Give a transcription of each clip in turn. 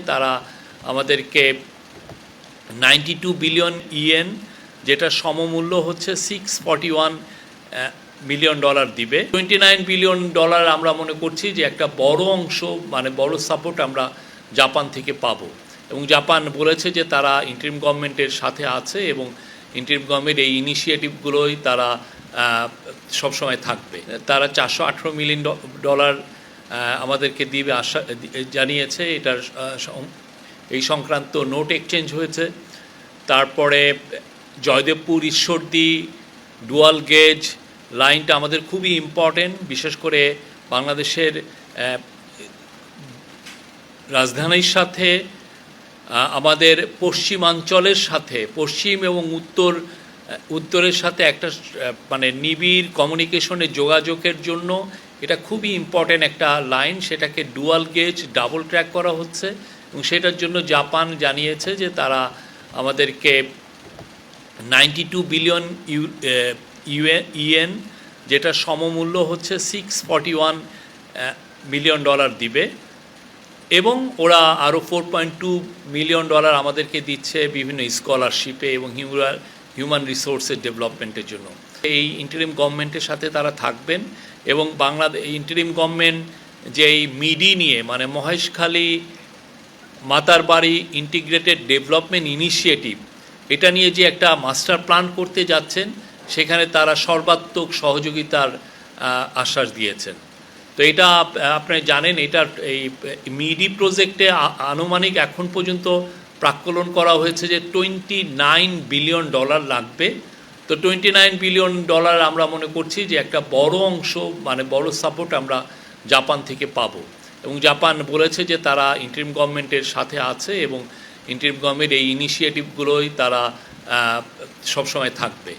তারা আমাদেরকে 92 billion yen, যেটা সমমূল্য হচ্ছে $641 মিলিয়ন দিবে। $29 বিলিয়ন আমরা মনে করছি যে একটা বড় অংশ, মানে বড় সাপোর্ট আমরা জাপান থেকে পাবো। এবং জাপান বলেছে যে তারা ইন্টারিম গভর্নমেন্টের সাথে আছে এবং ইন্টারিম গভর্নমেন্ট এই ইনিশিয়েটিভগুলোই তারা সবসময় থাকবে। তারা $418 মিলিয়ন আমাদেরকে দিবে আশা জানিয়েছে। এটার এই সংক্রান্ত নোট এক্সচেঞ্জ হয়েছে। তারপরে জয়দেবপুর ঈশ্বরদী ডুয়াল গেজ লাইনটা আমাদের খুবই ইম্পর্টেন্ট, বিশেষ করে বাংলাদেশের রাজধানীর সাথে আমাদের পশ্চিমাঞ্চলের সাথে, পশ্চিম এবং উত্তরের সাথে একটা মানে নিবিড় কমিউনিকেশনের যোগাযোগের জন্য এটা খুবই ইম্পর্টেন্ট একটা লাইন। সেটাকে ডুয়াল গেজ ডাবল ট্র্যাক করা হচ্ছে এবং সেটার জন্য জাপান জানিয়েছে যে তারা আমাদেরকে 92 বিলিয়ন ইয়েন, যেটা সমমূল্য হচ্ছে $641 মিলিয়ন দিবে। এবং ওরা আরও $4.2 মিলিয়ন আমাদেরকে দিচ্ছে বিভিন্ন স্কলারশিপে এবং হিউম্যান রিসোর্সের ডেভেলপমেন্টের জন্য। এই ইন্টারিম গভর্নমেন্টের সাথে তারা থাকবেন এবং বাংলাদেশ ইন্টারিম গভর্নমেন্ট যে এই মিডি নিয়ে, মানে Maheshkhali Matarbari integrated development initiative, এটা নিয়ে যে একটা মাস্টার প্ল্যান করতে যাচ্ছেন, সেখানে তারা সর্বাত্মক সহযোগিতার আশ্বাস দিয়েছেন। তো এটা আপনি জানেন, এটার এই মিডি প্রজেক্টে আনুমানিক এখন পর্যন্ত প্রাক্কলন করা হয়েছে যে $29 বিলিয়ন লাগবে। তো $29 বিলিয়ন আমরা মনে করছি যে একটা বড় অংশ, মানে বড় সাপোর্ট আমরা জাপান থেকে পাবো। এবং জাপান বলেছে যে তারা ইন্টারিম গভর্নমেন্টের সাথে আছে এবং ইন্টারিম গভর্নমেন্ট এই ইনিশিয়েটিভগুলোই তারা সবসময় থাকবে।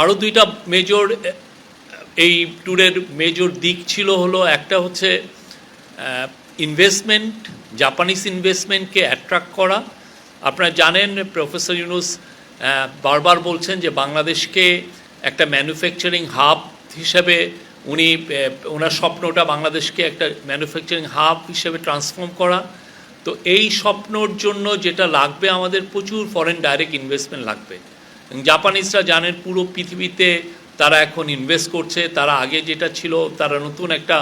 আরও দুইটা মেজর এই ট্যুরের মেজর দিক ছিল, হলো একটা হচ্ছে ইনভেস্টমেন্ট, জাপানিজ ইনভেস্টমেন্টকে অ্যাট্রাক্ট করা। আপনারা জানেন প্রফেসর ইউনুস বারবার বলছেন যে বাংলাদেশকে একটা ম্যানুফ্যাকচারিং হাব হিসেবে ওনার স্বপ্নটা বাংলাদেশকে একটা ম্যানুফ্যাকচারিং হাব হিসেবে ট্রান্সফর্ম করা। তো এই স্বপ্নর জন্য যেটা লাগবে, আমাদের প্রচুর ফরেন ডাইরেক্ট ইনভেস্টমেন্ট লাগবে। জাপানিজরা জানেন পুরো পৃথিবীতে তারা এখন ইনভেস্ট করছে। তারা আগে যেটা ছিল, তারা নতুন একটা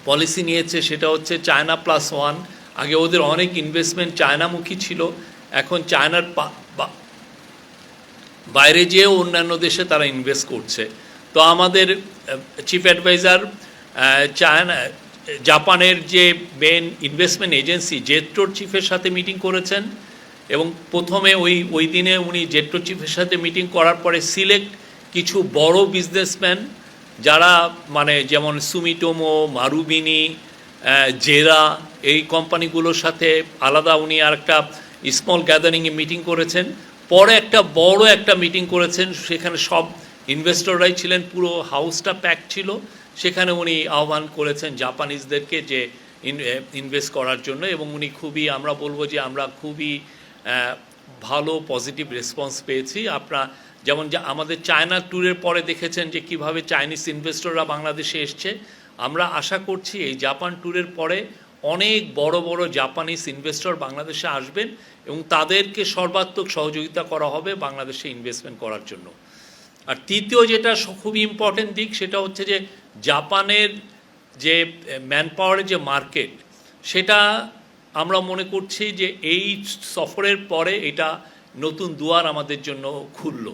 পলিসি নিয়েছে, সেটা হচ্ছে চায়না +1। আগে ওদের অনেক ইনভেস্টমেন্ট চায়নামুখী ছিল, এখন চায়নার বাইরে যেয়েও অন্যান্য দেশে তারা ইনভেস্ট করছে। তো আমাদের চিফ অ্যাডভাইজার জাপানের যে মেন ইনভেস্টমেন্ট এজেন্সি জেট্রোর চিফের সাথে মিটিং করেছেন এবং প্রথমে ওই দিনে উনি জেট্রো চিফের সাথে মিটিং করার পরে সিলেক্ট কিছু বড় বিজনেসম্যান, যারা মানে যেমন সুমিটোমো, মারুবিনি, জেরা, এই কোম্পানিগুলোর সাথে আলাদা উনি আর একটা স্মল গ্যাদারিংয়ে মিটিং করেছেন। পরে একটা বড় একটা মিটিং করেছেন, সেখানে সব ইনভেস্টররাই ছিলেন, পুরো হাউসটা প্যাক ছিল। সেখানে উনি আহ্বান করেছেন জাপানিজদেরকে যে ইনভেস্ট করার জন্য। এবং উনি খুবই, আমরা বলবো যে আমরা খুবই ভালো পজিটিভ রেসপন্স পেয়েছি। আপনারা যেমন আমাদের চায়না ট্যুরের পরে দেখেছেন যে কিভাবে চাইনিজ ইনভেস্টররা বাংলাদেশে এসছে। আমরা আশা করছি এই জাপান ট্যুরের পরে অনেক বড় বড় জাপানিজ ইনভেস্টর বাংলাদেশে আসবেন এবং তাদেরকে সর্বাত্মক সহযোগিতা করা হবে বাংলাদেশে ইনভেস্টমেন্ট করার জন্য। আর তৃতীয় যেটা খুবই ইম্পর্টেন্ট দিক, সেটা হচ্ছে যে জাপানের যে ম্যান পাওয়ারের যে মার্কেট, সেটা আমরা মনে করছি যে এই সফরের পরে এটা নতুন দুয়ার আমাদের জন্য খুলল।